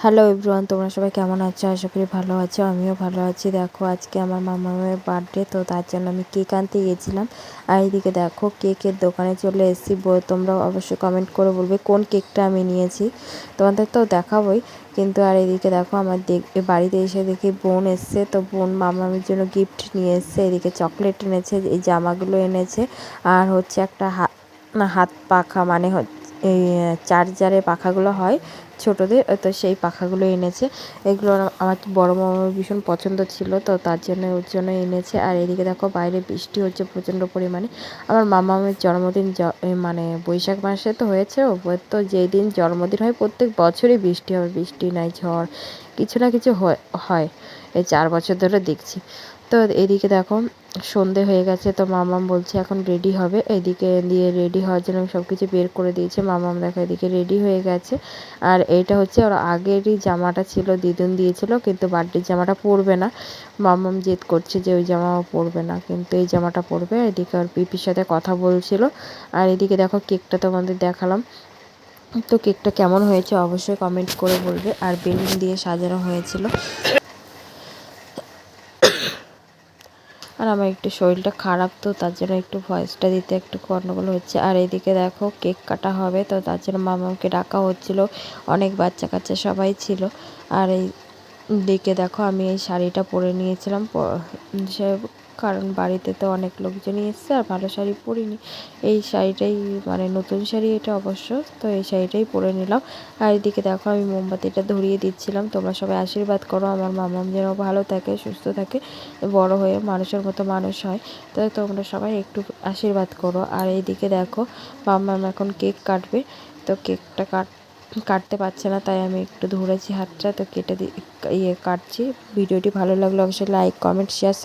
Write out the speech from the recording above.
Hello everyone, তোমরা সবাই কেমন আছো? আশা করি ভালো আছো। আমিও ভালো আছি। দেখো আজকে আমার মামামের বার্থডে, তো তার জন্য আমি কেক আনতে গিয়েছিলাম। আর এইদিকে দেখো কেকের দোকানে চলে এসেছি। তোমরা অবশ্যই কমেন্ট করে বলবে কোন কেকটা আমি নিয়েছি, তোমাদের তো দেখাবোই। কিন্তু আর এদিকে দেখো আমার বাড়িতে এসে দেখি বোন এসছে, তো বোন মামামের জন্য গিফট নিয়ে এসছে। এদিকে চকলেট এনেছে, এই জামাগুলো এনেছে, আর হচ্ছে একটা হাত পাখা, মানে এই চার্জারের পাখাগুলো হয় ছোটোদের, তো সেই পাখাগুলো এনেছে। এগুলো আমার বড় মামার ভীষণ পছন্দ ছিল, তো তার জন্য ওর জন্য এনেছে। আর এদিকে দেখো বাইরে বৃষ্টি হচ্ছে প্রচণ্ড পরিমাণে। আমার মামামের জন্মদিন মানে বৈশাখ মাসে তো হয়েছে, ও তো যেই দিন জন্মদিন হয় প্রত্যেক বছরই বৃষ্টি হবে, বৃষ্টি নাই ঝড় কিছু না কিছু হয়। এই 4 বছর ধরে দেখছি। তো এদিকে দেখো সন্ধে হয়ে গেছে, তো মামাম বলছে এখন রেডি হবে। এদিকে দিয়ে রেডি হওয়ার জন্য সব কিছু বের করে দিয়েছে। মামাম দেখো এদিকে রেডি হয়ে গেছে। আর এইটা হচ্ছে ওর আগেরই জামাটা ছিল, দিদুন দিয়েছিল, কিন্তু বার্থডের জামাটা পরবে না। মামাম জেদ করছে যে ওই জামাও পরবে না, কিন্তু এই জামাটা পরবে। এদিকে ওর পিপির সাথে কথা বলছিল। আর এদিকে দেখো কেকটা তোমাদের দেখালাম। তো কেকটা কেমন হয়েছে অবশ্যই কমেন্ট করে বলবে। আর বেলুন দিয়ে সাজানো হয়েছিল। আর আমার একটু শরীরটা খারাপ, তো তার জন্য একটু ভয়েসটা দিতে একটু গন্ডগোল হচ্ছে। আর এইদিকে দেখো কেক কাটা হবে, তো তার জন্য মামাকে ডাকা হচ্ছিল, অনেক বাচ্চা কাচ্চা সবাই ছিল। আর এই দিকে দেখো আমি এই শাড়িটা পরে নিয়েছিলাম, সে কারণ বাড়িতে তো অনেক লোকজনই এসছে, আর ভালো শাড়ি পরিনি। এই শাড়িটাই মানে নতুন শাড়ি এটা অবশ্য, তো এই শাড়িটাই পরে নিলাম। আর এদিকে দেখো আমি মোমবাতিটা ধরিয়ে দিচ্ছিলাম। তোমরা সবাই আশীর্বাদ করো আমার মামাম যেন ভালো থাকে, সুস্থ থাকে, বড় হয়ে মানুষের মতো মানুষ হয়। তো তোমরা সবাই একটু আশীর্বাদ করো। আর এইদিকে দেখো মামাম এখন কেক কাটবে, তো কেকটা কাটতে পারছে না, তাই আমি একটু ধরেছি হাতটা, তো কেটে কাটছি। ভিডিওটি ভালো লাগলে অবশ্যই লাইক, কমেন্ট, শেয়ার,